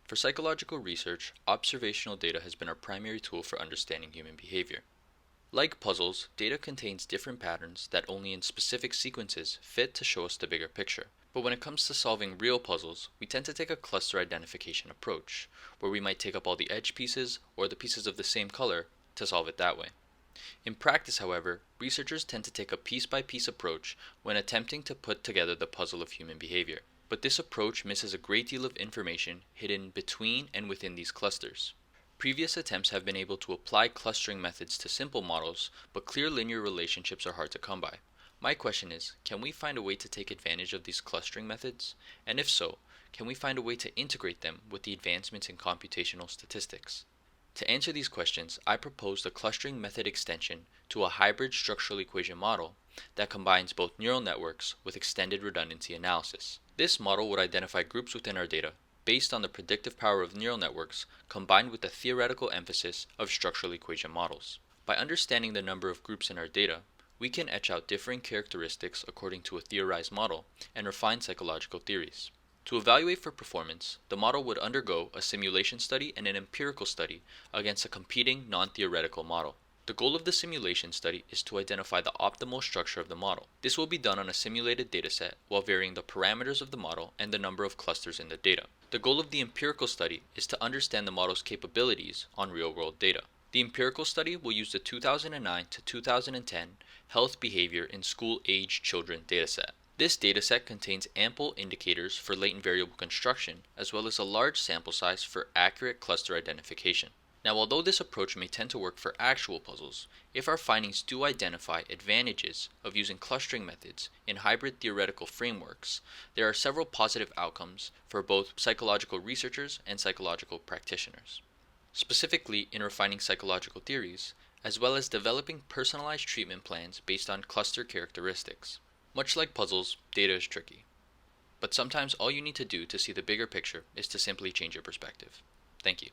For psychological research, observational data has been our primary tool for understanding human behavior. Like puzzles, data contains different patterns that only in specific sequences fit to show us the bigger picture. But when it comes to solving real puzzles, we tend to take a cluster identification approach, where we might take up all the edge pieces or the pieces of the same color to solve it that way. In practice, however, researchers tend to take a piece-by-piece approach when attempting to put together the puzzle of human behavior. But this approach misses a great deal of information hidden between and within these clusters. Previous attempts have been able to apply clustering methods to simple models, but clear linear relationships are hard to come by. My question is, can we find a way to take advantage of these clustering methods? And if so, can we find a way to integrate them with the advancements in computational statistics? To answer these questions, I proposed a clustering method extension to a hybrid structural equation model that combines both neural networks with extended redundancy analysis. This model would identify groups within our data based on the predictive power of neural networks combined with the theoretical emphasis of structural equation models. By understanding the number of groups in our data, we can etch out differing characteristics according to a theorized model and refine psychological theories. To evaluate for performance, the model would undergo a simulation study and an empirical study against a competing non-theoretical model. The goal of the simulation study is to identify the optimal structure of the model. This will be done on a simulated dataset while varying the parameters of the model and the number of clusters in the data. The goal of the empirical study is to understand the model's capabilities on real-world data. The empirical study will use the 2009 to 2010 Health Behavior in School-Aged Children dataset. This dataset contains ample indicators for latent variable construction, as well as a large sample size for accurate cluster identification. Now, although this approach may tend to work for actual puzzles, if our findings do identify advantages of using clustering methods in hybrid theoretical frameworks, there are several positive outcomes for both psychological researchers and psychological practitioners. Specifically in refining psychological theories, as well as developing personalized treatment plans based on cluster characteristics. Much like puzzles, data is tricky. But sometimes all you need to do to see the bigger picture is to simply change your perspective. Thank you.